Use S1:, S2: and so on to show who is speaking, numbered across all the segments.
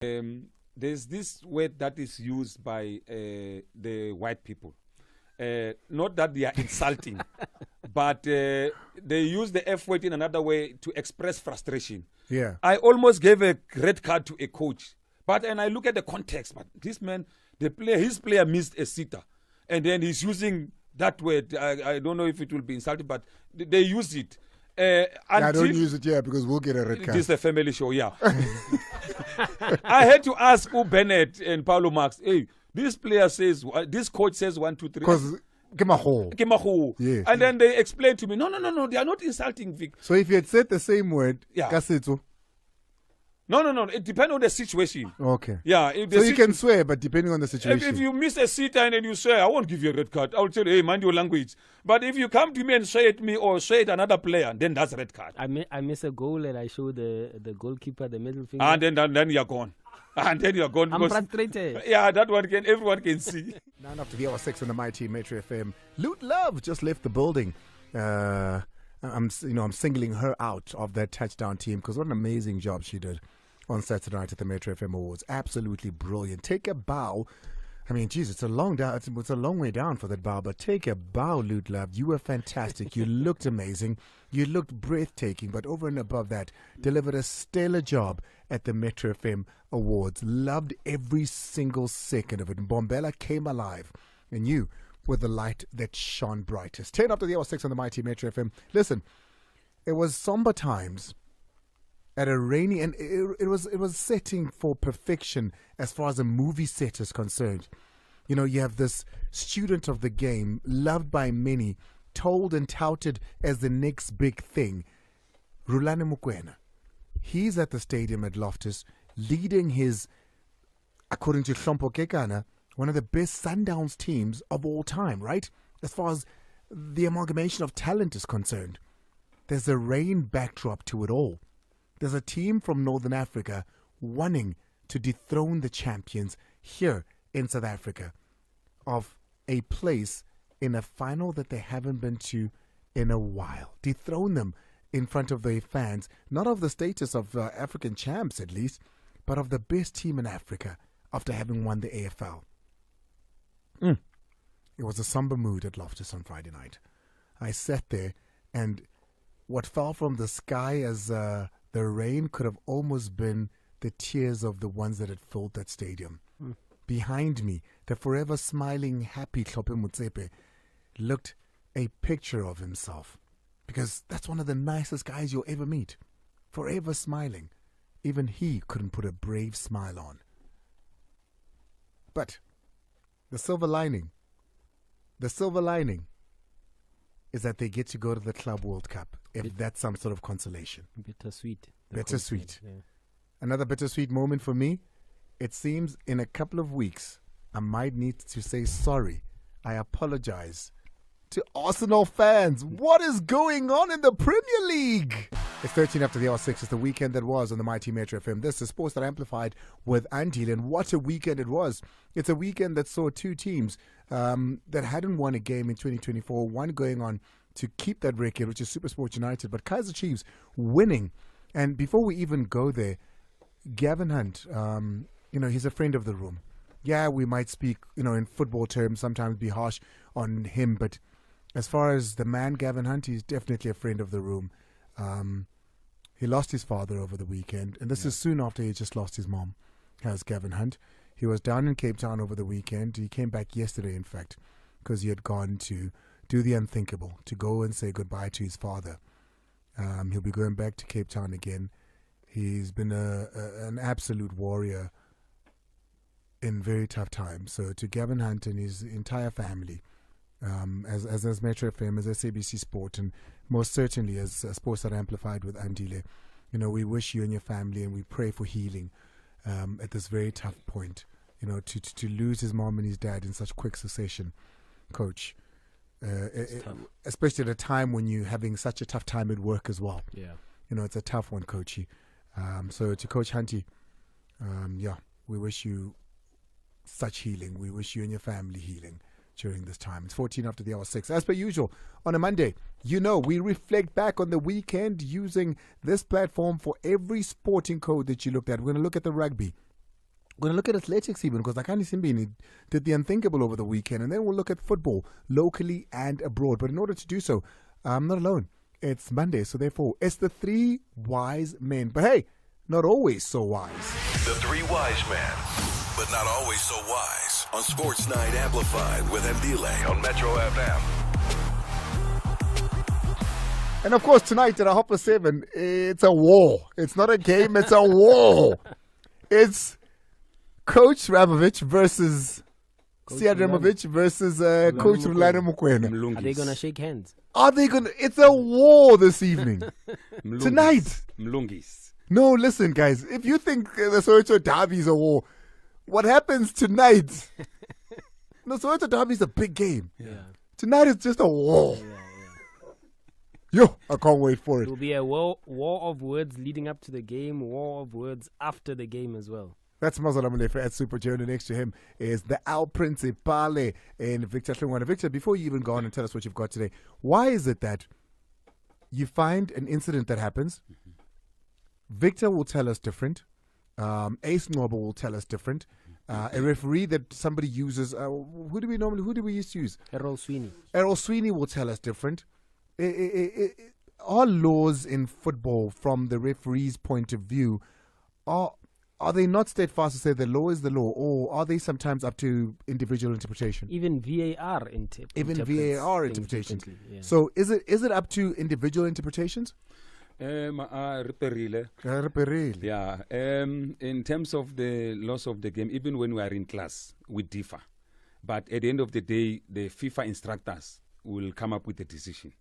S1: There's this word that is used by the white people. Not that they are insulting, but they use the F word in another way to express frustration.
S2: Yeah.
S1: I almost gave a red card to a coach, and I look at the context, but this man, his player missed a sitter, and then he's using that word. I don't know if it will be insulting, but they use it.
S2: I don't use it yet because we'll get a red card.
S1: This is a family show, yeah. I had to ask Bennett and Paulo Marx, hey, this player says, this coach says 1, 2, 3.
S2: Because Kemaho.
S1: Yeah. And then they explained to me, no, they are not insulting Vic.
S2: So if you had said the same word,
S1: yeah.
S2: Kasetso.
S1: No. It depends on the situation.
S2: Okay.
S1: Yeah.
S2: So you can swear, but depending on the situation.
S1: If you miss a sitter and then you swear, I won't give you a red card. I'll tell you, hey, mind your language. But if you come to me and swear at me or swear at another player, then that's a red card.
S3: I miss a goal and I show the goalkeeper the middle finger.
S1: And then you're gone. And then you're gone.
S3: I'm frustrated.
S1: Yeah, that one everyone can see.
S2: 9 after the hour 6 on the Mighty Metro FM. Loot Love just left the building. I'm singling her out of that touchdown team because what an amazing job she did on Saturday night at the Metro FM Awards. Absolutely brilliant. Take a bow. I mean, geez, it's a long way down for that bow, but take a bow, Loot Love. You were fantastic. You looked amazing. You looked breathtaking, but over and above that, delivered a stellar job at the Metro FM Awards. Loved every single second of it. Bombella came alive, and you were the light that shone brightest. 10 after the hour 6 on the Mighty Metro FM. Listen, it was somber times at a rainy, and it was setting for perfection as far as a movie set is concerned. You know, you have this student of the game, loved by many, told and touted as the next big thing, Rulane Mokwena. He's at the stadium at Loftus, leading his, according to Hlompo Kekana, one of the best Sundowns teams of all time, right? As far as the amalgamation of talent is concerned. There's a rain backdrop to it all. There's a team from Northern Africa wanting to dethrone the champions here in South Africa of a place in a final that they haven't been to in a while. Dethrone them in front of their fans, not of the status of African champs at least, but of the best team in Africa after having won the AFL. It was a somber mood at Loftus on Friday night. I sat there, and what fell from the sky as the rain could have almost been the tears of the ones that had filled that stadium. Behind me, the forever smiling, happy Tlhophe Motsepe looked a picture of himself. Because that's one of the nicest guys you'll ever meet. Forever smiling. Even he couldn't put a brave smile on. But the silver lining is that they get to go to the Club World Cup, if that's some sort of consolation.
S3: Bittersweet.
S2: Yeah. Another bittersweet moment for me. It seems in a couple of weeks, I might need to say sorry. I apologize to Arsenal fans. What is going on in the Premier League? It's 13 after the hour 6. It's the weekend that was on the Mighty Metro FM. This is Sports That Amplified with Andile, and what a weekend it was. It's a weekend that saw two teams that hadn't won a game in 2024, one going on to keep that record, which is SuperSport United, but Kaizer Chiefs winning. And before we even go there, Gavin Hunt, he's a friend of the room. Yeah, we might speak, in football terms, sometimes be harsh on him, but as far as the man Gavin Hunt, he's definitely a friend of the room. He lost his father over the weekend, and this is soon after he just lost his mom, has Gavin Hunt. He was down in Cape Town over the weekend. He came back yesterday, in fact, because he had gone to do the unthinkable, to go and say goodbye to his father. He'll be going back to Cape Town again. He's been an absolute warrior in very tough times. So to Gavin Hunt and his entire family, as Metro FM, as SABC Sport, and most certainly as Sports That Amplified with Andile, we wish you and your family, and we pray for healing at this very tough point. To lose his mom and his dad in such quick succession, Coach. Especially at a time when you're having such a tough time at work as well.
S3: Yeah.
S2: It's a tough one, Coachy. So to Coach Hunty, we wish you such healing. We wish you and your family healing during this time. It's 14 after the hour 6. As per usual, on a Monday, we reflect back on the weekend using this platform for every sporting code that you looked at. We're going to look at the rugby. Going to look at athletics even because Akani Simbine did the unthinkable over the weekend, and then we'll look at football locally and abroad. But in order to do so, I'm not alone. It's Monday, so therefore it's the three wise men. But hey, not always so wise.
S4: The three wise men, but not always so wise. On Sports Night Amplified with Andile on Metro FM.
S2: And of course, tonight at 7:30, it's a war. It's not a game, it's a war. It's Coach Ramovich versus Siad Ramovich versus Coach Rulani Mokwena.
S3: Are they going to shake hands?
S2: Are they going to? It's a war this evening. Tonight.
S1: Mlungis.
S2: No, listen, guys. If you think the Soweto Derby is a war, what happens tonight? The Soweto Derby is a big game.
S3: Yeah.
S2: Tonight is just a war. Yo, I can't wait for it.
S3: It will be a war of words leading up to the game, war of words after the game as well.
S2: That's Mazola Molefe at Super Journey. Next to him is the Al Principale and Victor Hlungwana. Victor, before you even go on and tell us what you've got today, why is it that you find an incident that happens, Victor will tell us different, Ace Noble will tell us different, a referee that somebody uses, who do we used to use?
S3: Errol Sweeney.
S2: Errol Sweeney will tell us different. Are laws in football, from the referee's point of view, are they not steadfast to say the law is the law, or are they sometimes up to individual interpretation?
S3: Even VAR interpretations. Yeah.
S2: So is it up to individual interpretations?
S1: Reperile. Yeah. In terms of the loss of the game, even when we are in class, we differ. But at the end of the day, the FIFA instructors will come up with a decision.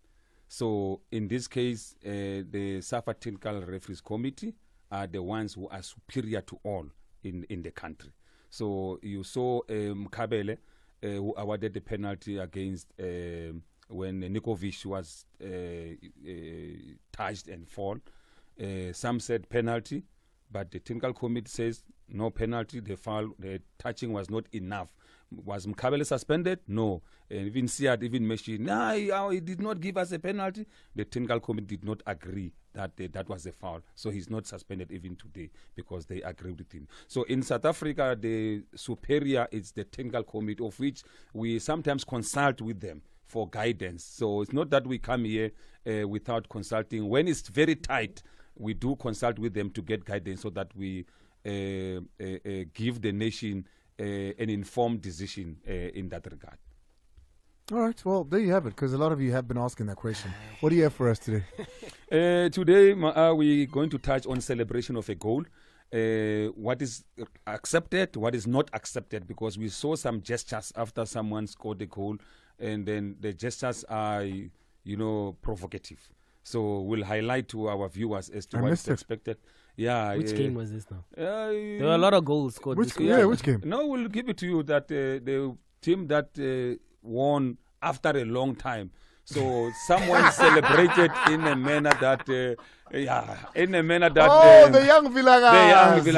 S1: So in this case, the SAFA Technical Referees Committee are the ones who are superior to all in the country. So you saw Mkabele, who awarded the penalty against when Nikovic was touched and fall. Some said penalty, but the technical committee says no penalty. The touching was not enough. Was Mkabele suspended? No. And even Siad even mentioned, he did not give us a penalty. The technical committee did not agree that that was a foul. So he's not suspended even today because they agreed with him. So in South Africa, the superior is the technical committee, of which we sometimes consult with them for guidance. So it's not that we come here without consulting. When it's very tight, we do consult with them to get guidance so that we give the nation an informed decision in that regard.
S2: All right, well, there you have it, because a lot of you have been asking that question. What do you have for us today?
S1: Today, we're going to touch on celebration of a goal. What is accepted, what is not accepted, because we saw some gestures after someone scored a goal, and then the gestures are, provocative. So we'll highlight to our viewers as to what is expected. Yeah.
S3: Which game was this now? There were a lot of goals scored.
S2: Which game?
S1: No, we'll give it to you that the team that won after a long time. So someone celebrated in a manner that,
S2: the young Villa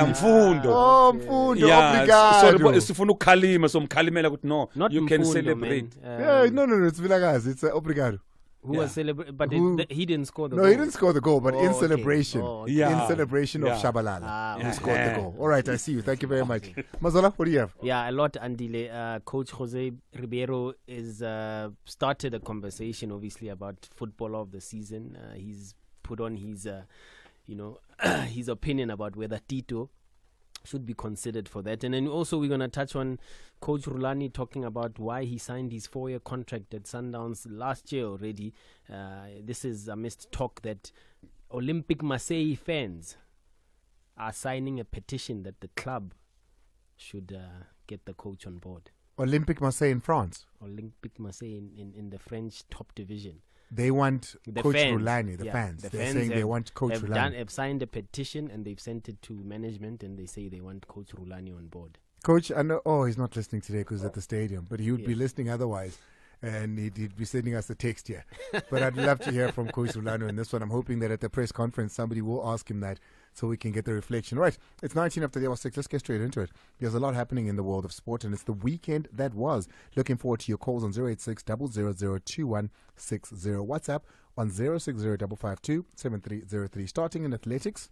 S1: Mfundo.
S2: Oh, Mfundo, obrigado.
S1: Sifuna ukukhalima, so mkhalimela ukuthi no,
S3: not
S1: you
S3: Mfundo,
S1: can celebrate.
S2: No, it's Villagazi. It's obrigado.
S3: Who was celebrating, but he didn't score the goal.
S2: No, he didn't score the goal, but in celebration.
S3: Okay.
S2: In celebration of Shabalala, who scored the goal. All right, I see you. Thank you very much. Mazola, what do you have?
S3: Yeah, a lot, Andile. Coach Jose Ribeiro is started a conversation, obviously, about football of the season. He's put on his, his opinion about whether Tito should be considered for that. And then also we're going to touch on Coach Rulani talking about why he signed his 4-year contract at Sundowns last year already. This is amidst talk that Olympic Marseille fans are signing a petition that the club should get the coach on board.
S2: Olympic Marseille in France?
S3: Olympic Marseille in the French top division.
S2: They want Coach
S3: fans.
S2: Rulani, the fans. They're saying they want Coach Rulani.
S3: Have signed a petition and they've sent it to management, and they say they want Coach Rulani on board.
S2: Coach, I know, he's not listening today because he's at the stadium, but he would be listening otherwise, and he'd be sending us a text here. But I'd love to hear from Coach Rulani on this one. I'm hoping that at the press conference somebody will ask him that so we can get the reflection. Right, it's 19 after the hour 6. Let's get straight into it. There's a lot happening in the world of sport, and it's the weekend that was. Looking forward to your calls on 086 000 2160. WhatsApp on 060 552 7303. Starting in athletics,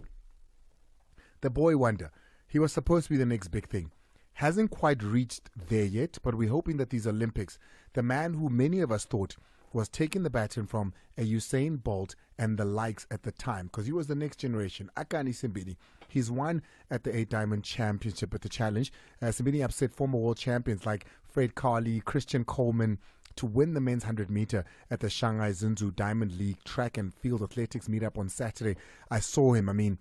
S2: the boy wonder, He was supposed to be the next big thing. Hasn't quite reached there yet, but we're hoping that these Olympics, the man who many of us thought was taking the baton from a Usain Bolt and the likes at the time, because he was the next generation, Akani Simbine. He's won at the 8 Diamond Championship at the Challenge. Simbine upset former world champions like Fred Carley, Christian Coleman to win the men's 100 meter at the Shanghai Zunzu Diamond League track and field athletics meetup on Saturday. I saw him. I mean,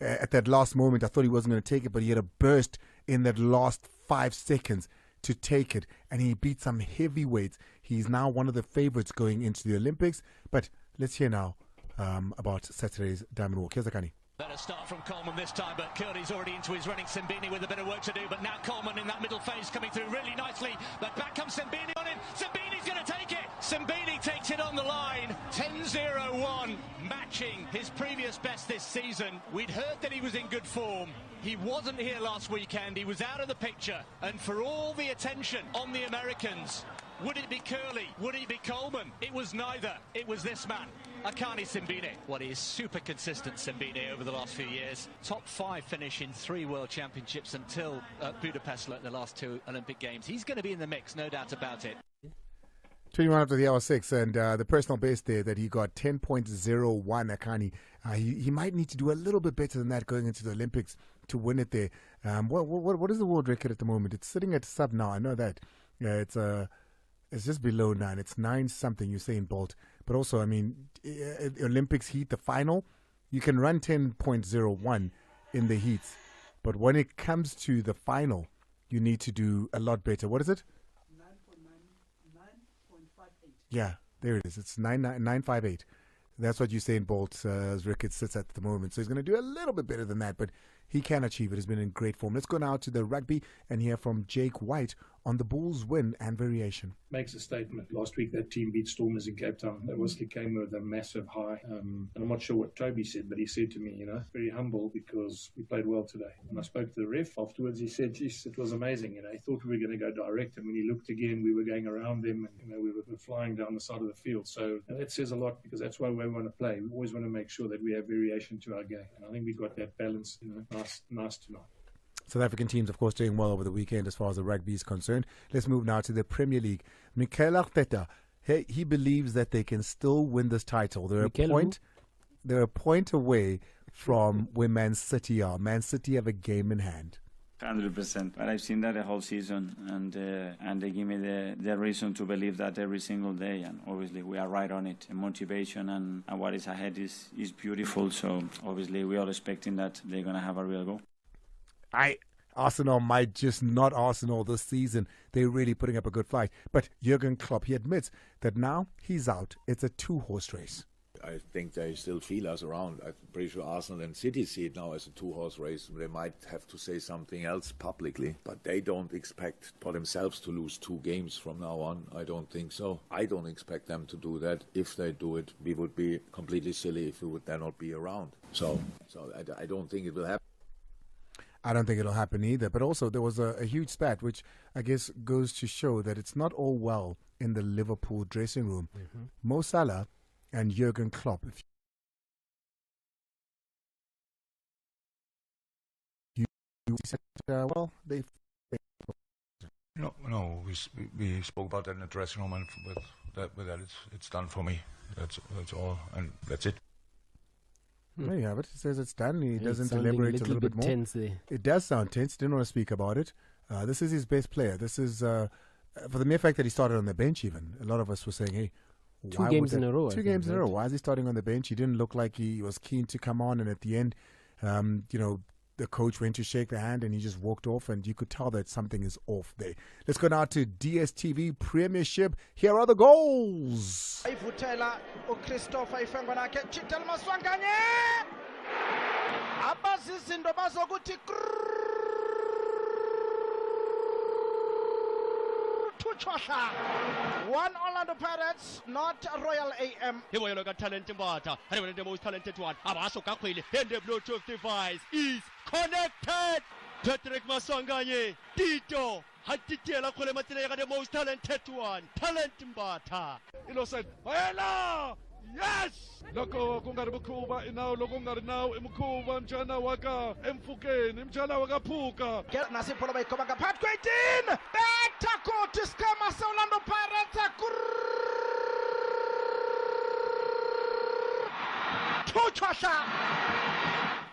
S2: at that last moment, I thought he wasn't going to take it, but he had a burst in that last 5 seconds to take it, and he beat some heavyweights. He's now one of the favorites going into the Olympics. But let's hear now about Saturday's Diamond Walk. Here's Akani.
S5: Better start from Coleman this time, but Curdy's already into his running. Simbine with a bit of work to do, but now Coleman in that middle phase coming through really nicely. But back comes Simbine on him. Simbine's going to take it. Simbine takes it on the line. 10-0-1, matching his previous best this season. We'd heard that he was in good form. He wasn't here last weekend. He was out of the picture. And for all the attention on the Americans, would it be Curley? Would it be Coleman? It was neither. It was this man, Akani Simbine. What is super consistent Simbine over the last few years. Top 5 finish in 3 World Championships until Budapest at the last 2 Olympic Games. He's going to be in the mix, no doubt about it.
S2: 21 after the hour 6, and the personal best there that he got 10.01 Akani. He might need to do a little bit better than that going into the Olympics to win it there. What is the world record at the moment? It's sitting at sub now. I know that. Yeah, it's just below 9. It's 9 something, Usain Bolt. But also, I mean, Olympics heat, the final, you can run 10.01 in the heats. But when it comes to the final, you need to do a lot better. What is it? 9.58. Yeah, there it is. It's 9.58. That's what Usain Bolt's record sits at the moment. So he's going to do a little bit better than that, but he can achieve it. He's been in great form. Let's go now to the rugby and hear from Jake White on the Bulls' win and variation.
S6: Makes a statement. Last week that team beat Stormers in Cape Town. They obviously came with a massive high. And I'm not sure what Toby said, but he said to me, very humble because we played well today. And I spoke to the ref afterwards. He said, geez, it was amazing. He thought we were going to go direct. And when he looked again, we were going around them and we were flying down the side of the field. So that says a lot because that's why we want to play. We always want to make sure that we have variation to our game. And I think we got that balance, nice tonight.
S2: South African teams, of course, doing well over the weekend as far as the rugby is concerned. Let's move now to the Premier League. Mikel Arteta, he believes that they can still win this title. They're a point away from where Man City are. Man City have a game in hand.
S7: 100%. But I've seen that the whole season, and they give me the reason to believe that every single day. And obviously, we are right on it. And motivation and what is ahead is beautiful. So obviously, we are expecting that they're going to have a real go.
S2: Arsenal might just not Arsenal this season. They're really putting up a good fight. But Jurgen Klopp, he admits that now he's out. It's a 2-horse race.
S8: I think they still feel us around. I'm pretty sure Arsenal and City see it now as a 2-horse race. They might have to say something else publicly, but they don't expect for themselves to lose 2 games from now on. I don't think so. I don't expect them to do that. If they do it, we would be completely silly if we would then not be around. So I don't think it will happen.
S2: I don't think it'll happen either. But also there was a huge spat, which I guess goes to show that it's not all well in the Liverpool dressing room. Mm-hmm. Mo Salah and Jurgen Klopp.
S9: No. We spoke about that in the dressing room, and with that, it's done for me. That's all, and that's it.
S2: There you have it. He says it's done. He doesn't elaborate a little bit more.
S3: Tense there.
S2: It does sound tense. Didn't want to speak about it. This is his best player. This is for the mere fact that he started on the bench. Even a lot of us were saying, "Hey,
S3: 2 games in a row.
S2: 2 games in a row. Why is he starting on the bench?" He didn't look like he was keen to come on. And at the end, the coach went to shake the hand and he just walked off, and you could tell that something is off there. Let's go now to DSTV Premiership. Here are the goals.
S10: One Orlando Pirates, not Royal AM.
S5: He will look at talent in water. And one of the most talented one. Abaso Kakwili. And the Bluetooth device is connected. Patrick Maswanganye. Tito. Hatitela Kulematega, the most talented one. Talent in water. Innocent. Hello.
S11: Yes! Loko kungari mukhuva inawu loko kungari nawu imukhuva mjana waka emfukeni mjana waka phuka.
S10: Nasipho bayikhoma ngaphakathi kwe-18. Back tackle to Skema Orlando Pirates. 2 Chwasha,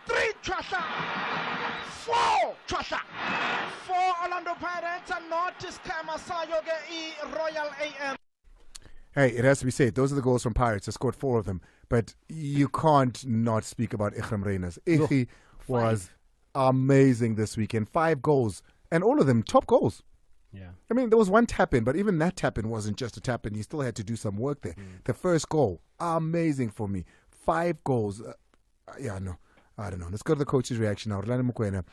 S10: 3 Chwasha, 4 Chwasha, 4 Orlando Pirates and not Skema Sayoge Royal AM.
S2: Hey, it has to be said, those are the goals from Pirates. They scored 4 of them. But you can't not speak about Ikram Reyners. Ikhi was amazing this weekend. 5 goals, and all of them top goals.
S3: Yeah.
S2: I mean, there was one tap-in, but even that tap-in wasn't just a tap-in. He still had to do some work there. The first goal, amazing for me. 5 goals. I don't know. Let's go to the coach's reaction now. Orlando Mokwena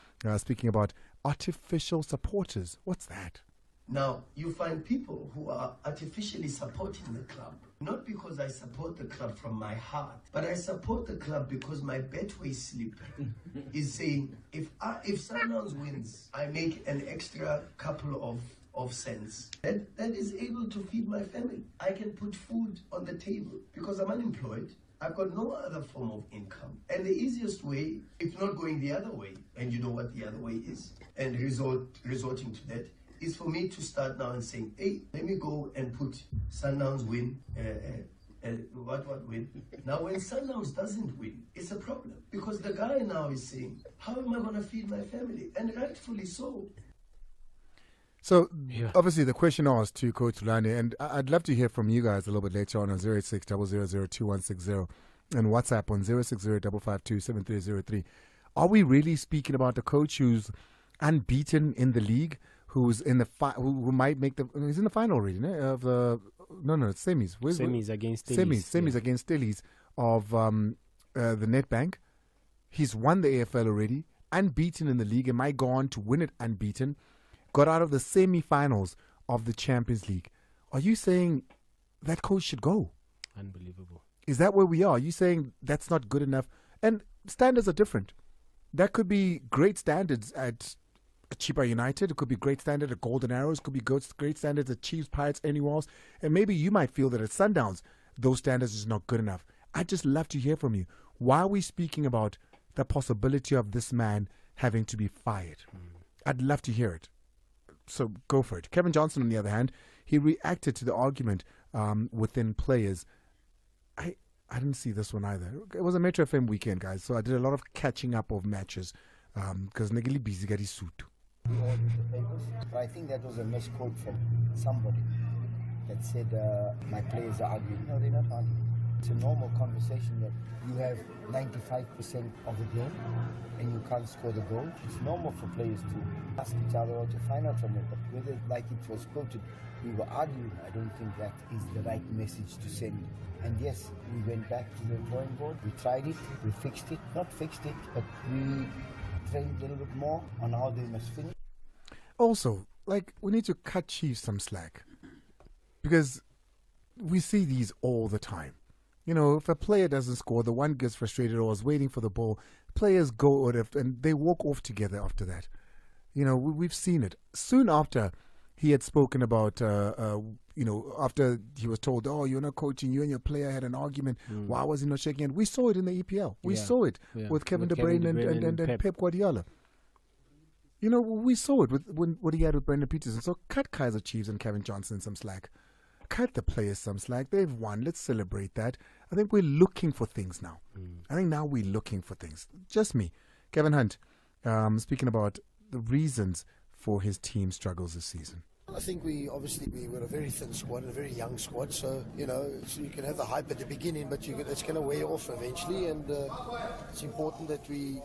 S2: speaking about artificial supporters. What's that?
S12: Now, you find people who are artificially supporting the club, not because I support the club from my heart, but I support the club because my betway slip is saying, if Sundowns wins, I make an extra couple of cents. That is able to feed my family. I can put food on the table because I'm unemployed. I've got no other form of income. And the easiest way, if not going the other way, and you know what the other way is, and resorting to that, is for me to start now and saying, hey, let me go and put Sundowns win, what win? Now when Sundowns doesn't win, it's a problem. Because the guy now is saying, how am I going to feed my family? And rightfully so.
S2: So, obviously, the question asked to Coach Tulane, and I'd love to hear from you guys a little bit later on 086 000 2160 and WhatsApp on 060 552 7303. Are we really speaking about the coach who's unbeaten in the league, who's in the who might make he's in the final already, no? It's semis.
S3: Semis against Stellies.
S2: Semis against Stellies of the Netbank. He's won the AFL already, unbeaten in the league, and might go on to win it unbeaten. Got out of the semi-finals of the Champions League. Are you saying that coach should go?
S3: Unbelievable.
S2: Is that where we are? Are you saying that's not good enough? And standards are different. That could be great standards at Chipa United. It could be great standard at Golden Arrows. It could be great standards at Chiefs, Pirates, anywhere else. And maybe you might feel that at Sundowns, those standards is not good enough. I'd just love to hear from you. Why are we speaking about the possibility of this man having to be fired? I'd love to hear it. So go for it. Kevin Johnson, on the other hand, he reacted to the argument within players. I didn't see this one either. It was a Metro FM weekend, guys, so I did a lot of catching up of matches because Negili busy got his suit.
S13: But I think that was a misquote from somebody that said my players are arguing. No, they're not arguing. It's a normal conversation that you have 95% of the game and you can't score the goal. It's normal for players to ask each other or to find out from it. But whether, like it was quoted, we were arguing, I don't think that is the right message to send. And yes, we went back to the drawing board. We tried it, we fixed it. Not fixed it, but we trained a little bit more on how they must finish.
S2: Also, we need to cut Chiefs some slack. Because we see these all the time. You know, if a player doesn't score, the one gets frustrated or is waiting for the ball. Players go out and they walk off together after that. You know, we've seen it. Soon after he had spoken about, after he was told, oh, you're not coaching, you and your player had an argument. Why was he not shaking hand? We saw it in the EPL. We saw it with Kevin De Bruyne and Pep Guardiola. You know, we saw it with what he had with Brendan Peterson. So cut Kaiser Chiefs and Kevin Johnson some slack. Cut the players some slack. They've won. Let's celebrate that. I think we're looking for things now. I think now we're looking for things. Just me. Gavin Hunt, speaking about the reasons for his team struggles this season.
S14: I think we were a very thin squad, a very young squad, so you can have the hype at the beginning, but it's going to wear off eventually, and it's important that we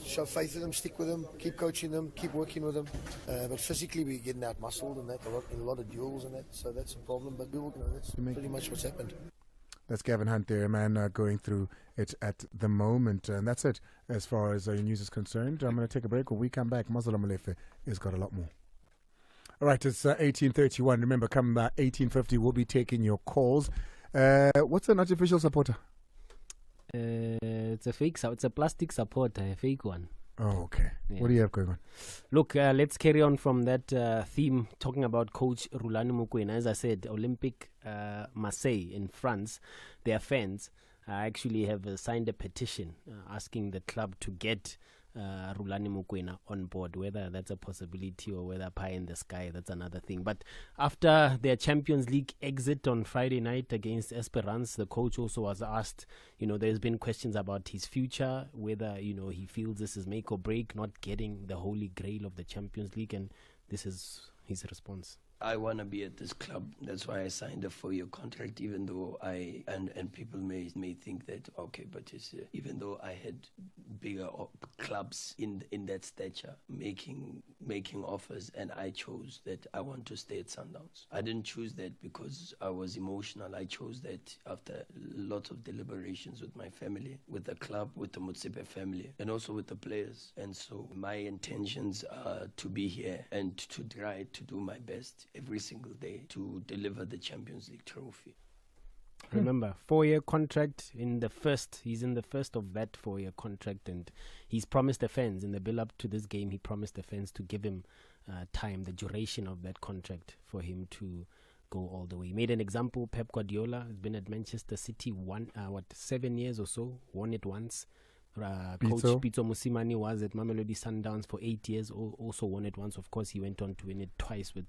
S14: show faith in them, stick with them, keep coaching them, keep working with them. But physically we're getting out muscled and that, in a lot of duels and that, so that's a problem. But that's pretty much what's happened.
S2: That's Gavin Hunt there, man, going through it at the moment. And that's it as far as news is concerned. I'm going to take a break. When we come back, Mazala Malefe has got a lot more. All right, it's 18:31. Remember, come 18:50, we'll be taking your calls. What's an artificial supporter?
S3: It's a fake. It's a plastic supporter, a fake one.
S2: Oh, okay.
S3: Yeah.
S2: What do you have going on?
S3: Look, let's carry on from that theme, talking about Coach Rulani Mokwena. As I said, Olympic Marseille in France, their fans actually have signed a petition asking the club to get Rulani Mokwena on board. Whether that's a possibility or whether pie in the sky, that's another thing. But after their Champions League exit on Friday night against Esperance, the coach also was asked, there's been questions about his future, whether, he feels this is make or break, not getting the holy grail of the Champions League, and this is his response.
S12: I want to be at this club. That's why I signed a 4-year contract, even though and people may think that, okay, but it's, even though I had bigger clubs in that stature making offers, and I chose that I want to stay at Sundowns. I didn't choose that because I was emotional. I chose that after lots of deliberations with my family, with the club, with the Motsepe family, and also with the players. And so my intentions are to be here and to try to do my best every single day to deliver the Champions League trophy.
S3: Remember, 4-year contract he's in the first of that 4-year contract, and he's promised the fans in the build-up to this game, he promised the fans to give him time, the duration of that contract for him to go all the way. He made an example. Pep Guardiola has been at Manchester City 7 years or so, won it once. Coach Pitso Mosimane was at Mamelodi Sundowns for 8 years, also won it once. Of course, he went on to win it twice with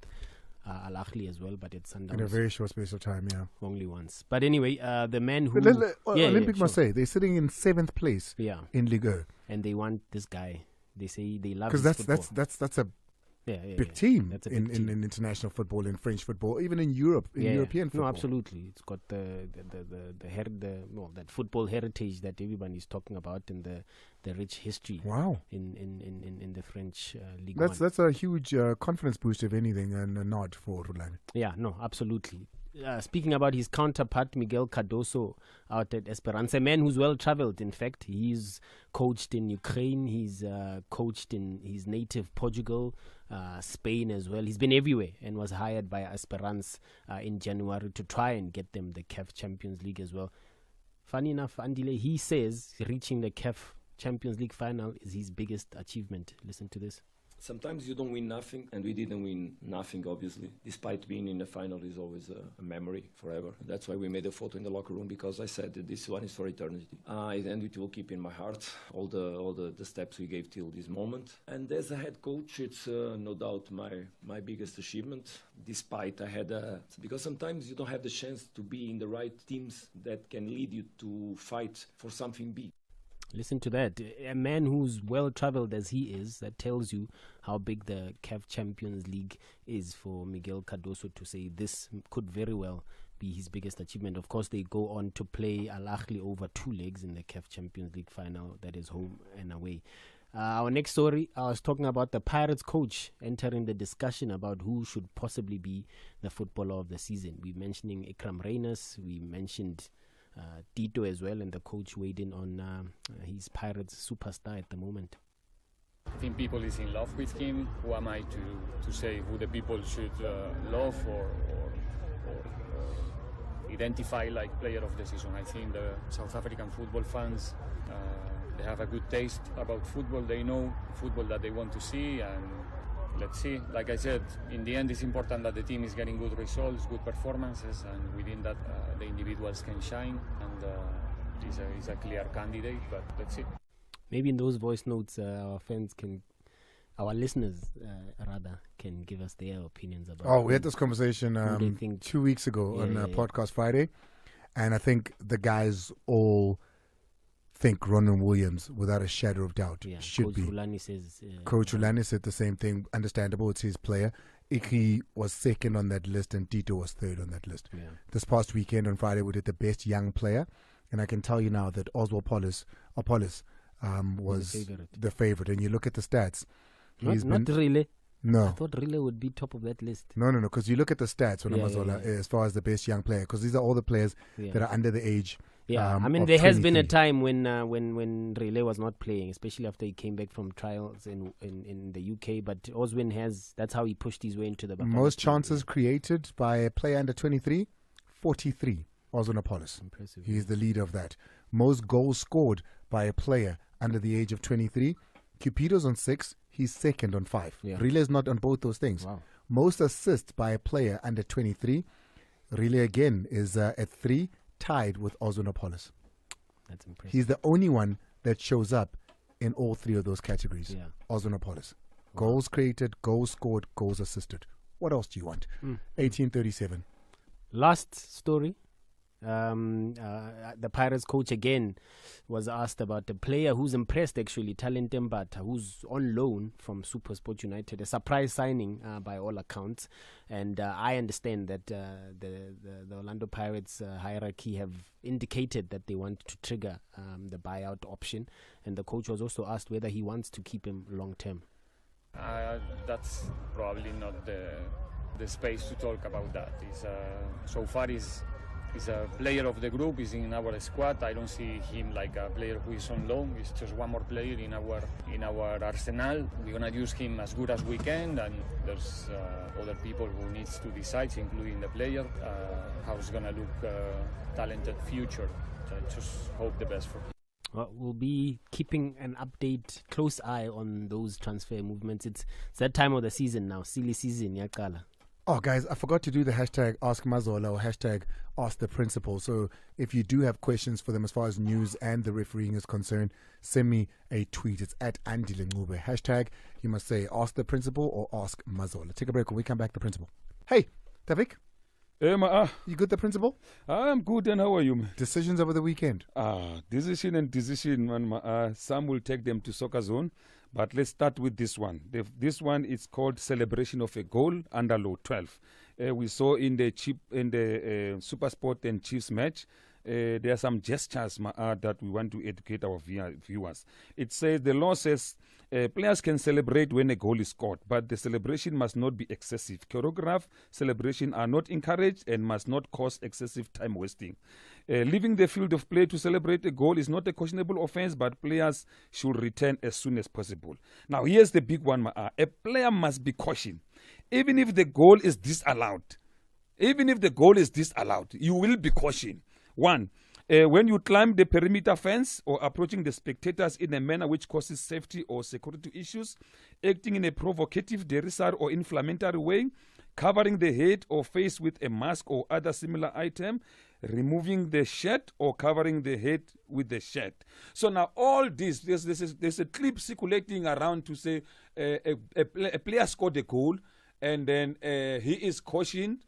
S3: Al Ahly as well, but at Sundowns
S2: in a very short space of time, yeah.
S3: Only once. But anyway, the man who...
S2: Olympic Marseille, they're sitting in 7th place in Ligue 1.
S3: And they want this guy. They say they love
S2: his football. Because that's a big team
S3: That's a big team
S2: in international football, in French football, even in Europe, European football.
S3: No, absolutely. It's got that football heritage that everybody's talking about, and the rich history.
S2: Wow.
S3: In the French League.
S2: That's a huge confidence boost, if anything, and a nod for Rulani.
S3: Yeah, no, absolutely. Speaking about his counterpart, Miguel Cardoso, out at Esperance, a man who's well-traveled, in fact. He's coached in Ukraine, he's coached in his native Portugal, Spain as well. He's been everywhere and was hired by Esperance in January to try and get them the CAF Champions League as well. Funny enough, Andile, he says reaching the CAF Champions League final is his biggest achievement. Listen to this.
S15: Sometimes you don't win nothing, and we didn't win nothing, obviously. Despite being in the final is always a memory forever. That's why we made a photo in the locker room, because I said that this one is for eternity. And it will keep in my heart all the steps we gave till this moment. And as a head coach, it's no doubt my biggest achievement. Despite I had because sometimes you don't have the chance to be in the right teams that can lead you to fight for something big.
S3: Listen to that. A man who's well-traveled as he is, that tells you how big the CAF Champions League is for Miguel Cardoso to say this could very well be his biggest achievement. Of course, they go on to play Al Ahly over 2 legs in the CAF Champions League final, that is home and away. Our next story, I was talking about the Pirates coach entering the discussion about who should possibly be the footballer of the season. We're mentioning Ikram Reyners, we mentioned Tito as well, and the coach weighed in on his Pirates superstar at the moment.
S16: I think people is in love with him. Who am I to say who the people should love or identify like player of the season? I think the South African football fans, they have a good taste about football. They know football that they want to see, and let's see. Like I said, in the end, it's important that the team is getting good results, good performances, and within that, the individuals can shine. And he's a clear candidate, but let's see.
S3: Maybe in those voice notes, our listeners can give us their opinions about.
S2: Oh, we had this conversation 2 weeks ago on Podcast Friday, and I think the guys all think Ronan Williams, without a shadow of doubt, should
S3: Coach
S2: be.
S3: Rulani says,
S2: Coach Rulani said the same thing. Understandable, it's his player. Iki was second on that list, and Tito was third on that list.
S3: Yeah.
S2: This past weekend on Friday, we did the best young player, and I can tell you now that Oswald Polis was the favorite. And you look at the stats.
S3: Not really.
S2: No.
S3: I thought Rile would be top of that list.
S2: No, because you look at the stats when as far as the best young player, because these are all the players that are under the age.
S3: Yeah, I mean, there has been a time when Rile was not playing, especially after he came back from trials in the UK. But Oswin that's how he pushed his way into the
S2: most chances created by a player under 23, 43. Oswin Apollos.
S3: Impressive.
S2: He's the leader of that. Most goals scored by a player under the age of 23, Cupido's on 6. He's second on 5.
S3: Yeah.
S2: Rile's not on both those things.
S3: Wow.
S2: Most assists by a player under 23. Rile again is at 3, tied with Ozonopolis.
S3: That's impressive.
S2: He's the only one that shows up in all 3 of those categories.
S3: Yeah.
S2: Ozonopolis. Goals created, goals scored, goals assisted. What else do you want? 1837.
S3: Last story. The Pirates coach again was asked about the player who's impressed, actually, Talent Mbata, who's on loan from SuperSport United, a surprise signing by all accounts. And I understand that the Orlando Pirates hierarchy have indicated that they want to trigger the buyout option. And the coach was also asked whether he wants to keep him long term.
S16: That's probably not the space to talk about that. So far, he's a player of the group, he's in our squad. I don't see him like a player who is on loan. He's just one more player in our arsenal. We're gonna use him as good as we can, and there's other people who needs to decide, including the player, how it's gonna look talented future. So I just hope the best for him.
S3: Well, we'll be keeping an close eye on those transfer movements. It's that time of the season now, silly season, yakala.
S2: Oh, guys, I forgot to do the hashtag Ask Mazola or hashtag Ask the Principal. So if you do have questions for them as far as news and the refereeing is concerned, send me a tweet. It's at Andile Ncube. Hashtag, you must say Ask the Principal or Ask Mazola. Take a break. When we come back, the Principal. Hey, Tavik.
S1: You
S2: good, the Principal?
S1: I'm good, and how are you, man?
S2: Decisions over the weekend?
S1: Decision, man. Some will take them to Soccer Zone, but let's start with this one. This one is called Celebration of a Goal under Law 12. We saw in the SuperSport and Chiefs match, there are some gestures that we want to educate our viewers. It says, the law says, players can celebrate when a goal is scored, but the celebration must not be excessive. Choreographed celebration are not encouraged and must not cause excessive time wasting. Leaving the field of play to celebrate a goal is not a questionable offense, but players should return as soon as possible. Now, here's the big one. A player must be cautioned. Even if the goal is disallowed, you will be cautioned. 1. When you climb the perimeter fence or approaching the spectators in a manner which causes safety or security issues, acting in a provocative, derisive or inflammatory way, covering the head or face with a mask or other similar item, removing the shirt or covering the head with the shirt. So now all this, there's a clip circulating around to say a player scored a goal and then he is cautioned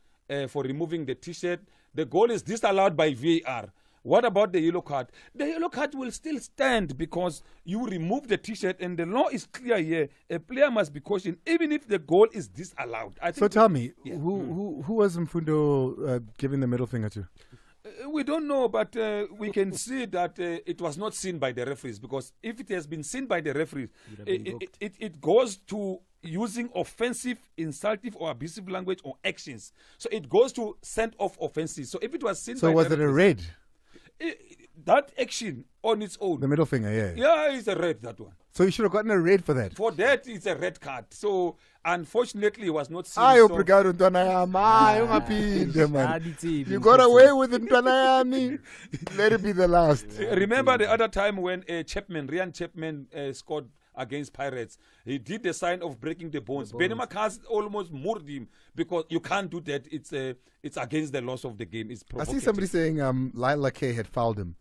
S1: for removing the T-shirt. The goal is disallowed by VAR. What about the yellow card? The yellow card will still stand because you remove the T-shirt, and the law is clear here. A player must be cautioned even if the goal is disallowed.
S2: So tell me, who was Mfundo giving the middle finger to?
S1: We don't know, but we can see that it was not seen by the referees, because if it has been seen by the referees, it goes to using offensive, insultive or abusive language or actions. So it goes to send off offenses. So if it was seen by
S2: was
S1: the
S2: it a red?
S1: That action on its own.
S2: The middle finger, yeah.
S1: Yeah, it's a red, that one.
S2: So you should have gotten a red for that.
S1: For that, it's a red card. So unfortunately, it was not seen.
S2: You got away with it, let it be the last.
S1: Remember the other time when Ryan Chapman scored against Pirates. He did the sign of breaking the bones. Benny McCarthy almost murdered him because you can't do that. It's against the laws of the game. It's
S2: I see somebody saying Lyle Lakay had fouled him.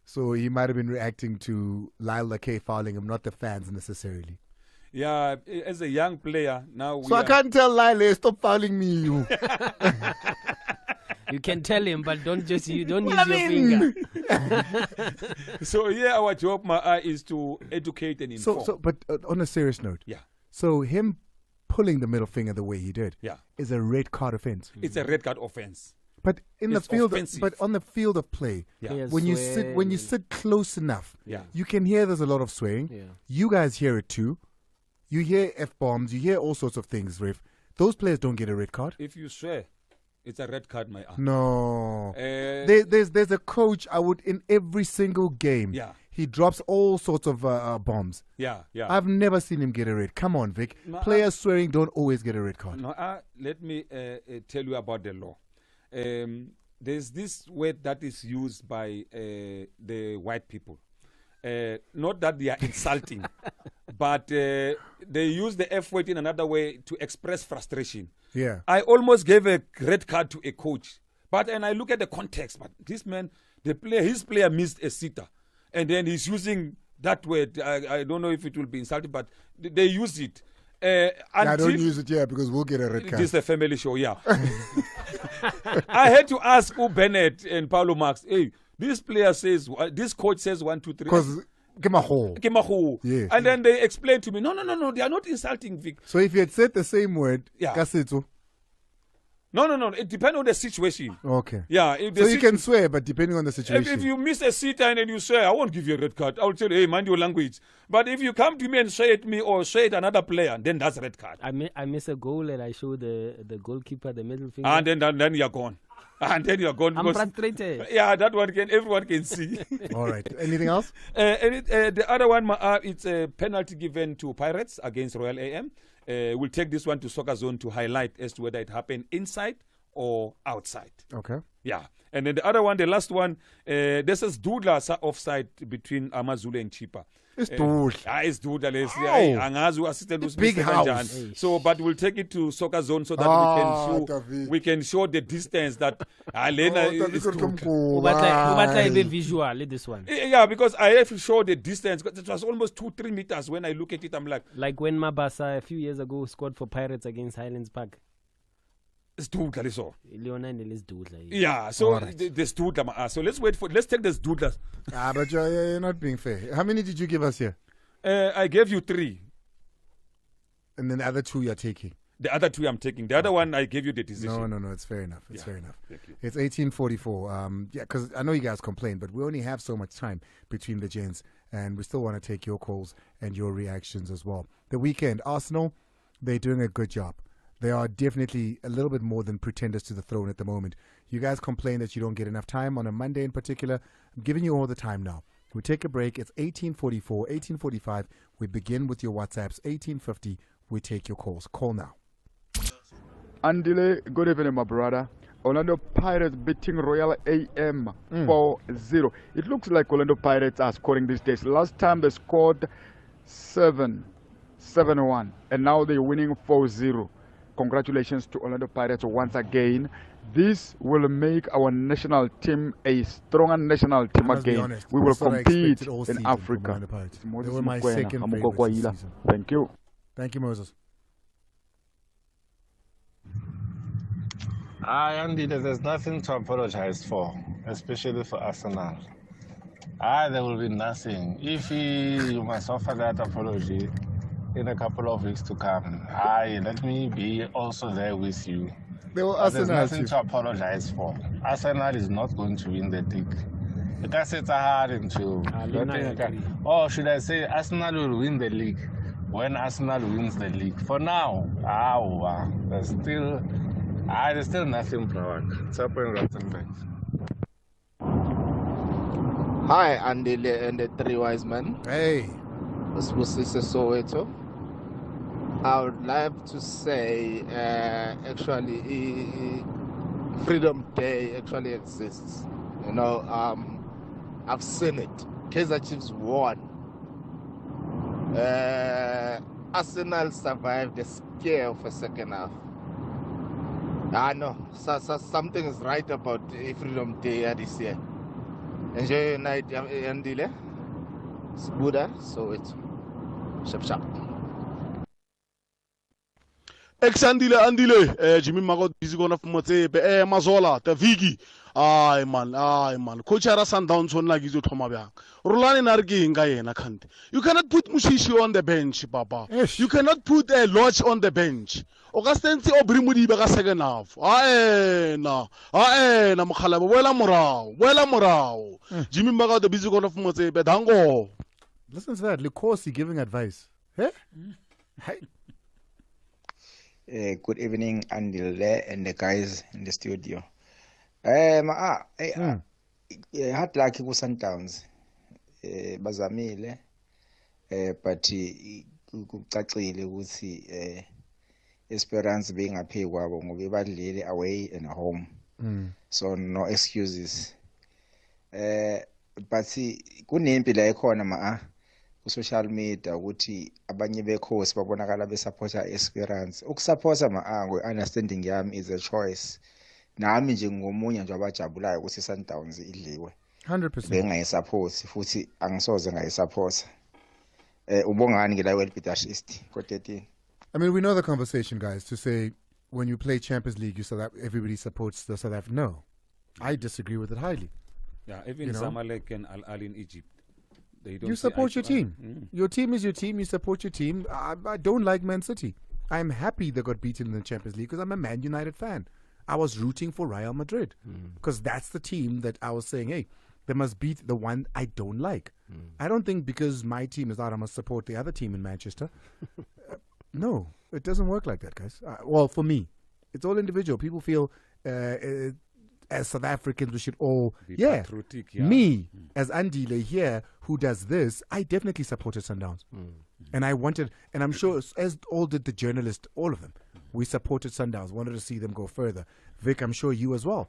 S2: So he might have been reacting to Lyle Lakay fouling him, not the fans necessarily.
S1: Yeah, as a young player now.
S2: I can't tell Lyle, stop fouling me, you.
S3: You can tell him, but don't use your finger.
S1: So our job, is to educate and inform.
S2: But on a serious note, so him pulling the middle finger the way he did, is a red card offense.
S1: It's a red card offense.
S2: But in the field,
S1: offensive.
S2: but on the field of play, when you sit close enough, you can hear there's a lot of swearing.
S3: Yeah.
S2: You guys hear it too. You hear F-bombs. You hear all sorts of things, Ref. Those players don't get a red card.
S1: If you swear, it's a red card, my aunt.
S2: No. There's a coach in every single game.
S1: Yeah.
S2: He drops all sorts of bombs.
S1: Yeah.
S2: I've never seen him get a red. Come on, Vic. Players swearing don't always get a red card.
S1: No, let me tell you about the law. There's this word that is used by the white people. Not that they are insulting, but they use the F word in another way to express frustration.
S2: Yeah.
S1: I almost gave a red card to a coach, and I look at the context. But this man, his player missed a sitter, and then he's using that word. I don't know if it will be insulting, but they use it.
S2: I don't use it, because we'll get a red card.
S1: This is a family show, yeah. I had to ask Bennett and Paulo Marx, hey, this coach says 1, 2, 3.
S2: Because Kimaho.
S1: Yeah. And then they explained to me, no, they are not insulting Vic.
S2: So if you had said the same word,
S1: Kasetso. No. It depends on the situation.
S2: Okay.
S1: Yeah.
S2: So you can swear, but depending on the situation.
S1: If you miss a sitter and then you swear, I won't give you a red card. I will tell you, hey, mind your language. But if you come to me and swear at me or swear at another player, then that's a red card.
S3: I miss a goal and I show the goalkeeper the middle finger.
S1: And then you're gone. And then you're gone.
S3: I'm frustrated.
S1: Yeah, that one everyone can see.
S2: All right. Anything else?
S1: The other one, it's a penalty given to Pirates against Royal AM. We'll take this one to Soccer Zone to highlight as to whether it happened inside or outside.
S2: Okay.
S1: Yeah. And then the other one, the last one, this is Dudla offside between AmaZulu and Chipa.
S2: It's Dudla.
S1: It's Dudla. Assistant
S2: big house.
S1: So, but we'll take it to Soccer Zone so that we can show the distance that Alena is
S3: Dudla. Visual, this one.
S1: Yeah, because I have to show the distance. It was almost 2-3 meters. When I look at it, I'm like
S3: when Mabasa a few years ago scored for Pirates against Highlands Park.
S1: It's Dudla, so.
S3: Yeah,
S1: so there's Dudla. So let's take this Dudla.
S2: But you're not being fair. How many did you give us here?
S1: I gave you 3.
S2: And then the other 2 you're taking?
S1: The other 2 I'm taking. The other one I gave you the decision.
S2: No, it's fair enough. It's fair enough.
S1: Thank you.
S2: It's 18:44. Because I know you guys complain, but we only have so much time between the gents, and we still want to take your calls and your reactions as well. The weekend, Arsenal, they're doing a good job. They are definitely a little bit more than pretenders to the throne at the moment. You guys complain that you don't get enough time on a Monday in particular. I'm giving you all the time now. We take a break. It's 18:44, 18:45. We begin with your WhatsApps. 18:50. We take your calls. Call now.
S17: Andile, good evening, my brother. Orlando Pirates beating Royal AM 4-0. It looks like Orlando Pirates are scoring these days. Last time they scored 7-1, and now they're winning 4-0. Congratulations to Orlando Pirates once again. This will make our national team a stronger national team again.
S2: Honest,
S17: we will compete in Africa.
S2: They were my second favorite this season.
S17: Thank you.
S2: Thank you, Moses.
S18: There's nothing to apologize for, especially for Arsenal. There will be nothing. If you must offer that apology in a couple of weeks to come, let me be also there with you. There's nothing to apologize for. Arsenal is not going to win the league. Or should I say Arsenal will win the league when Arsenal wins the league. For now, there's still nothing planned. It's up in Rottenberg.
S10: Hi, Andile and the 3 wise men.
S2: Hey.
S10: This was Soweto. I would like to say, actually, Freedom Day actually exists. You know, I've seen it. Kaizer Chiefs won. Arsenal survived the scare of a second half. I know. So something is right about Freedom Day this year. Enjoy your night, Andile. It's Buddha, so it's sharp.
S11: Andile, Jimmy Magot is going to Mote, Mazola, the Vigi. Aye man. Coach Ara Sundowns on like you Tomabia. Rolani Nargi in Guyana can't. You cannot put Mushishi on the bench, Papa. Yes. You cannot put a Lodge on the bench. Augustensi Obrimudi Baga second half. Na Mukhala, Wella Morao. Jimmy Magot the busy going of Mote, Bedango.
S2: Listen to that. Lukosi giving advice. Eh? Hey.
S19: Good evening, Andile and the guys in the studio. Hard luck ku Sundowns. Bazamile. But kucacile ukuthi Esperance bengaphi kwabo ngoba badlile away and home. So no excuses. But kunempi la ekhona social media ukuthi abanye bekhosi babonakala besupporta Esperance. Ukusupporta ma-ango understanding yami is a choice. Nami nje ngomunye nje abajabulayo ukuthi Sundowns idliwe.
S2: 100%.
S19: Bengayisupport futhi angisoze ngayisupport. Ubongani ke la welbitashist ko 13.
S2: I mean, we know the conversation, guys, to say when you play Champions League, you so that everybody supports the South Africa. No, I disagree with it highly.
S1: Yeah, even Zamalek and Al Ahly in Egypt. They don't
S2: You support your team. Your team is your team. You support your team. I don't like Man City. I'm happy they got beaten in the Champions League because I'm a Man United fan. I was rooting for Real Madrid because that's the team that I was saying, hey, they must beat the one I don't like. I don't think because my team is out, I must support the other team in Manchester. No, it doesn't work like that, guys. Well, for me, it's all individual. People feel as South Africans, we should all
S1: be patriotic. Yeah.
S2: Me, as Andile here, who does this, I definitely supported Sundowns. And I wanted, and I'm sure as all did the journalists, all of them, we supported Sundowns, wanted to see them go further. Vic, I'm sure you as well.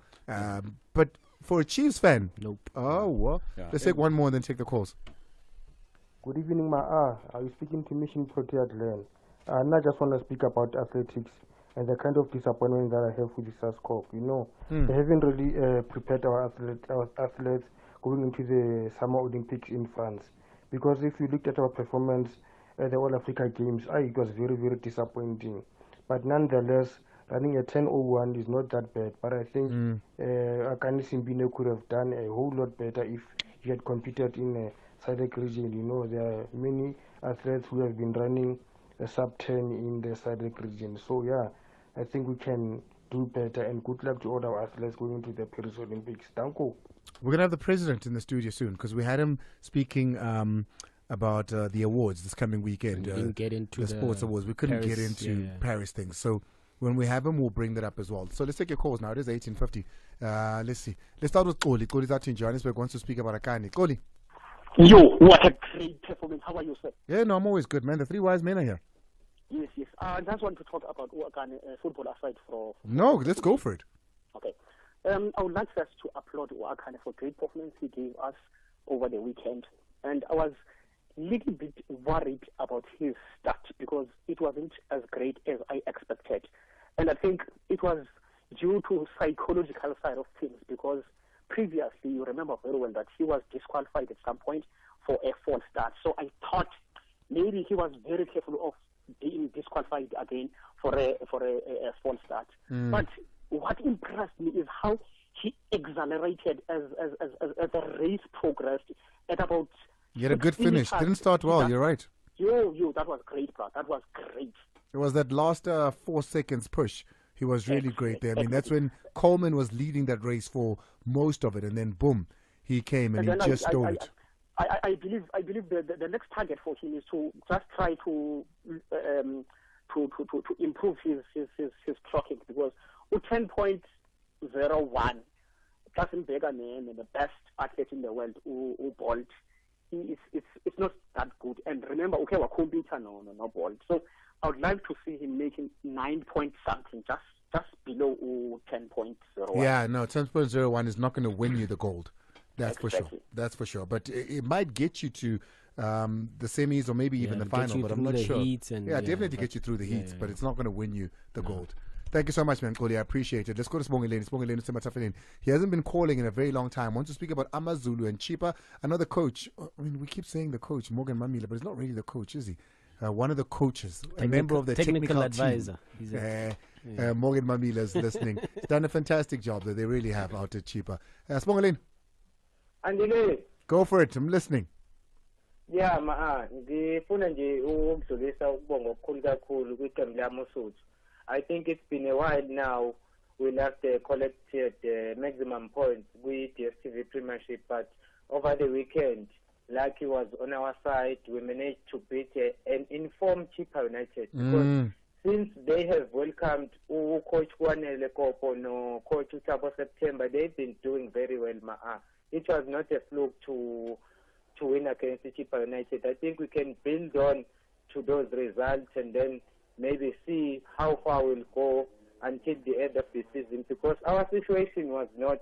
S2: But for a Chiefs fan,
S3: nope.
S2: Oh, well, let's take one more and then take the calls.
S20: Good evening, are you speaking to Mission Protea Glen? And I just want to speak about athletics and the kind of disappointment that I have with the SASCOP. You know, they haven't really prepared our athletes going into the Summer Olympics in France. Because if you looked at our performance at the All Africa Games, it was very, very disappointing. But nonetheless, running a 10:01 is not that bad. But I think Akani Simbine could have done a whole lot better if he had competed in a SADC region. You know, there are many athletes who have been running a sub-10 in the SADC region. So, yeah, I think we can do better. And good luck to all our athletes going into the Paris Olympics. Danko.
S2: We're going to have the president in the studio soon because we had him speaking about the awards this coming weekend.
S3: We didn't get into
S2: the sports awards. We couldn't
S3: Paris,
S2: get into Paris things. So when we have him, we'll bring that up as well. So let's take your calls now. It is 1850. Let's see. Let's start with Koli. Koli's out in Johannesburg, wants to speak about Akani. Koli.
S21: Yo, what a great performance. How are you, sir?
S2: Yeah, no, I'm always good, man. The three wise men are here.
S21: Yes. I just want to talk about Akani football aside from...
S2: No, let's go for it.
S21: Okay. I would like first to applaud Akani for great performance he gave us over the weekend. And I was a little bit worried about his start because it wasn't as great as I expected. And I think it was due to psychological side of things because previously, you remember very well that he was disqualified at some point for a false start. So I thought maybe he was very careful of being disqualified again for a false start. But what impressed me is how he accelerated as the race progressed at about...
S2: You had a good finish. Didn't start well, you're right.
S21: Yo, that was great, bro. That was great.
S2: It was that last 4 seconds push. He was really great there. I mean, that's when Coleman was leading that race for most of it, and then boom, he came and he just stole it.
S21: I believe the next target for him is to just try to improve his clocking because 10.01 doesn't beg a man the best athlete in the world who Bolt. It's not that good. And remember, okay, we're computer no Bolt. So I would like to see him making 9 point something, just below 10.01.
S2: Yeah, no, 10.01 is not going to win you the gold. That's for sure. That's for sure. But it might get you to the semis or maybe even the final, but I'm not sure. Definitely get you through the heats, but it's not going to win you the gold. Thank you so much, man, Koli. I appreciate it. Let's go to Sibongeleni. He hasn't been calling in a very long time. I want to speak about AmaZulu and Chipa. Another coach. I mean, we keep saying the coach, Morgan Mamila, but he's not really the coach, is he? One of the coaches, a member of the technical
S3: advisor.
S2: Morgan Mamila is listening. He's done a fantastic job that they really have out at Chipa. Sibongeleni.
S22: Andile.
S2: Go for it. I'm listening.
S22: Yeah, ngifuna nje ukudlulisa ukubonga okukhulu kakhulu kwiqembu laMosotho. I think it's been a while now we last collected maximum points with the DStv Premiership, but over the weekend, lucky was on our side. We managed to beat an informed Chipa United because since they have welcomed Coach Kwanele Kopo no Coach Utabo September, they've been doing very well. It was not a fluke to win against Chipa United. I think we can build on to those results and then maybe see how far we'll go until the end of the season because our situation was not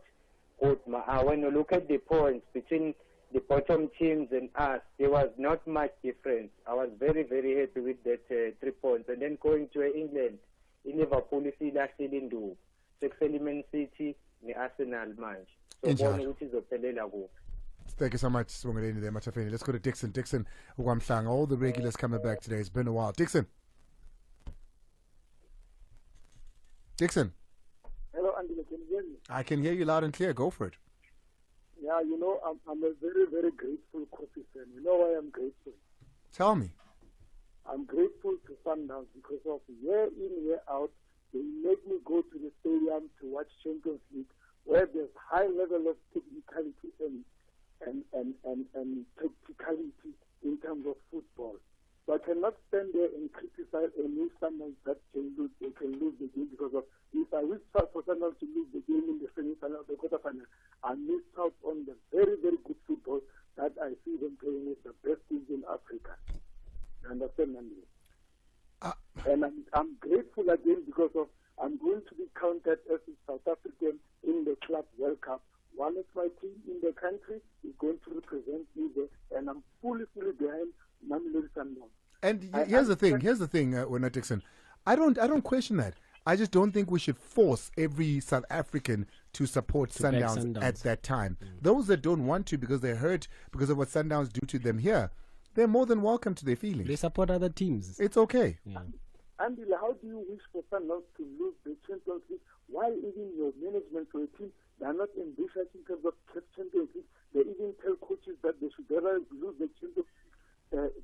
S22: good. When you look at the points between the bottom teams and us, there was not much difference. I was very, very happy with that 3 points. And then going to England, in Liverpool, silahlile induku. Sekusele Man City ne-Arsenal manje. So bona ukuthi izophelela kuphi.
S2: Thank you so much, Swungaleni there, Machafeni. Let's go to Dixon. Dixon, Uwamhlanga. All the regulars coming back today. It's been a while. Dixon. Dixon.
S4: Hello, Andile. Can you hear me?
S2: I can hear you loud and clear. Go for it.
S4: Yeah, you know, I'm a very, very grateful Kofi fan. You know why I'm grateful?
S2: Tell me.
S4: I'm grateful to Sundowns because of year in, year out, they make me go to the stadium to watch Champions League, where there's high level of technicality and tacticality in terms of football. So I cannot stand there and criticize a new Sundowns that they can lose the game because of, if I wish for Sundowns to lose the game in the semi-final, the quarter-final, I missed out on the very, very good football that I see them playing with the best teams in Africa. You understand, Andy? And I'm grateful again because of I'm going to be counted as a South African in the Club World Cup. One of my team in the country is going to represent me there, and I'm fully behind Mamelodi Sundowns.
S2: And here's the thing, Wena Dixon. I don't question that. I just don't think we should force every South African to support Sundowns at that time. Those that don't want to because they're hurt because of what Sundowns do to them here, they're more than welcome to their feelings.
S3: They support other teams.
S2: It's okay.
S4: Yeah. Andile, how do you wish for Sundowns to lose the Champions League while even your management for a team, they are not ambitious in terms of Champions League? They even tell coaches that they should rather lose the Champions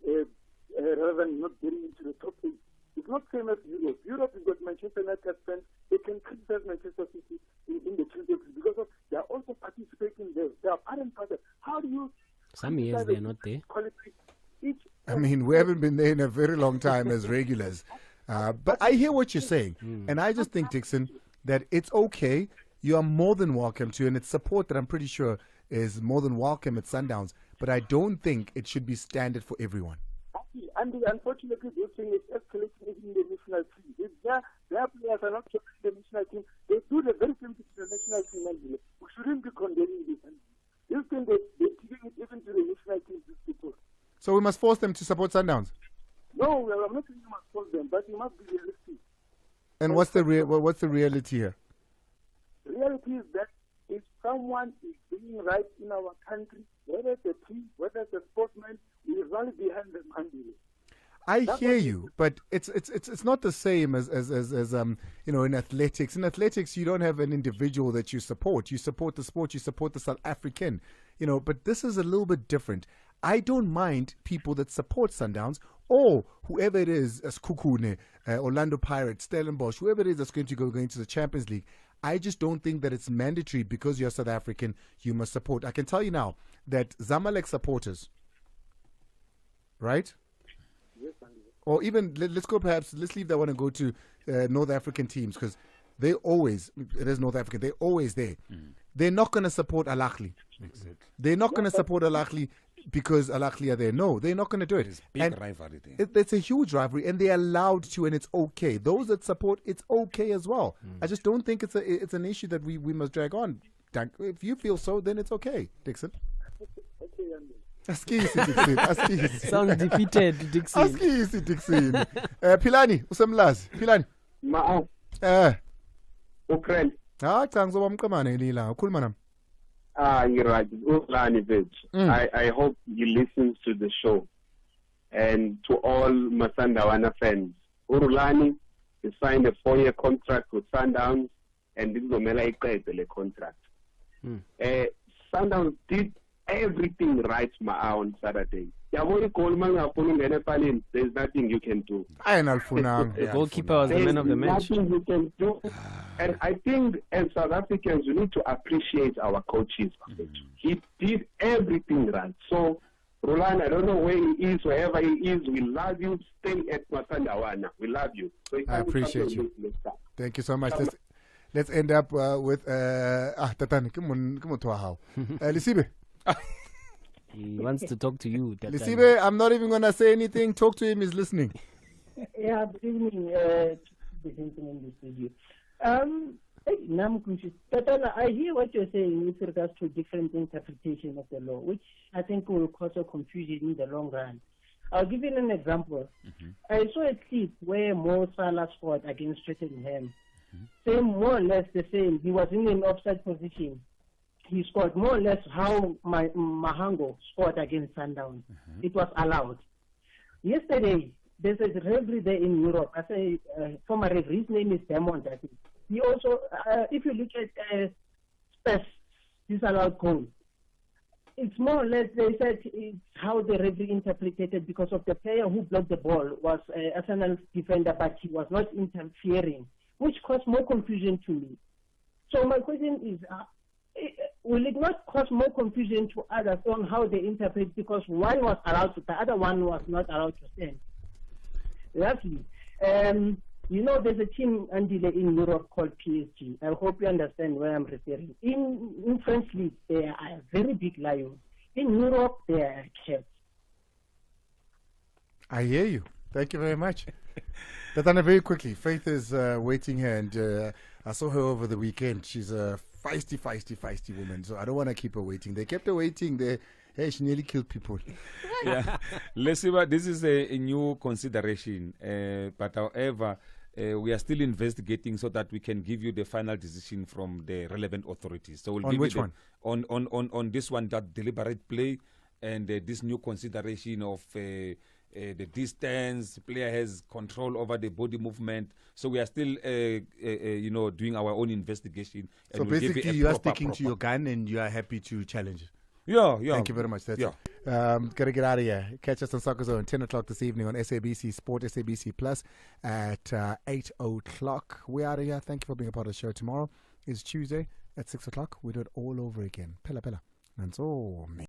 S4: League rather than not getting into the top 8. It's not same as Europe. Europe, you've got Manchester United fans. They can criticize Manchester City in the Champions League because of they are also participating there. They are part and parcel. How do you?
S3: Some years they're not there.
S2: I mean, we haven't been there in a very long time as regulars. But I hear what you're saying. And I just think, Dixon, that it's okay. You are more than welcome to, and it's support that I'm pretty sure is more than welcome at Sundowns. But I don't think it should be standard for everyone.
S4: And unfortunately, this thing is escalating in the national team. If their players are not kept in the national team, they do the very same thing to the national team. And we shouldn't be condemning this. This thing, they're giving it even to the national team, these people.
S2: So we must force them to support Sundowns?
S4: No, well, I'm not saying you must force them, but you must be realistic.
S2: And what's the reality here?
S4: The reality is that if someone is doing right in our country, whether it's a team, whether it's a sportsman, we rally behind them.
S2: I hear you, but it's not the same as you know, in athletics. In athletics, you don't have an individual that you support. You support the sport. You support the South African. You know, but this is a little bit different. I don't mind people that support Sundowns or whoever it is, as Kukune, Orlando Pirates, Stellenbosch, whoever it is that's going to the Champions League. I just don't think that it's mandatory because you're South African, you must support. I can tell you now that Zamalek supporters, right?
S4: Yes,
S2: or even, let's leave that one and go to North African teams because it is North African, they're always there. They're not going to support Al Ahly.
S1: Exactly.
S2: They're not going to support Al Ahly because Al Ahly are there. No, they're not going to do it.
S1: It's big rivalry.
S2: It's a huge rivalry, and they're allowed to, and it's okay. Those that support, it's okay as well. I just don't think it's an issue that we must drag on. If you feel so, then it's okay, Dixon.
S4: Okay,
S2: Dixon.
S3: Sounds defeated, Dixon.
S2: Dixon. Pilani, usemlazi. Pilani.
S6: Ukraine.
S2: Thanks wamqamane lila. Ukhuluma nami.
S6: You're right. I hope you listen to the show. And to all Masandawana fans, Urulani he signed a 4-year contract with Sundowns, and this is the contract. Sundowns did everything right on Saturday. There's nothing you can do.
S3: The goalkeeper was the man of the match.
S6: There's nothing you can do. And I think as South Africans, we need to appreciate our coaches. He did everything right. So, Roland, I don't know where he is, wherever he is, we love you. Stay at Masandawana. We love you. So
S2: I appreciate you. Thank you so much. Let's end up with Tatani. Come on to our house. Lisibe.
S3: He wants to talk to you.
S2: Lisibe, I'm not even going to say anything. Talk to him. He's listening.
S23: Yeah, good evening. In the studio.
S7: Tatana, I hear what you're saying with regards to different interpretation of the law, which I think will cause a confusion in the long run. I'll give you an example. I saw a clip where Mo Salah scored against Tottenham. Same, more or less the same. He was in an offside position. He scored more or less how Mahango scored against Sundowns. It was allowed. Yesterday, there's a referee there in Europe. I say, former referee, his name is Demond, I think. He also, if you look at Spurs, disallowed goal, it's more or less, they said it's how the referee interpreted it because of the player who blocked the ball was Arsenal's defender, but he was not interfering, which caused more confusion to me. So my question is, will it not cause more confusion to others on how they interpret, because one was allowed to, the other one was not allowed to stand? Lastly, you know, there's a team Andile in Europe called PSG. I hope you understand where I'm referring. In French league, they are very big lions. In Europe, they are cats.
S2: I hear you. Thank you very much. Tatana, very quickly, Faith is waiting here, and I saw her over the weekend. She's a feisty woman, so I don't want to keep her waiting. They kept her waiting. Hey, she nearly killed people.
S1: Yeah, let's see what this is a new consideration. But however, we are still investigating so that we can give you the final decision from the relevant authorities. So we'll
S2: On
S1: give
S2: which
S1: you
S2: one?
S1: On this one, that deliberate play, and this new consideration of the distance. Player has control over the body movement. So we are still, you know, doing our own investigation. And
S2: So
S1: we'll give
S2: basically, you are sticking to your gun, and you are happy to challenge it.
S1: Yeah.
S2: Thank you very much. That's it. Gotta get out of here. Catch us on Soccer Zone 10 o'clock this evening on SABC Sport, SABC Plus at 8 o'clock. We're out of here. Thank you for being a part of the show. Tomorrow is Tuesday at 6 o'clock. We do it all over again. Pella. That's all.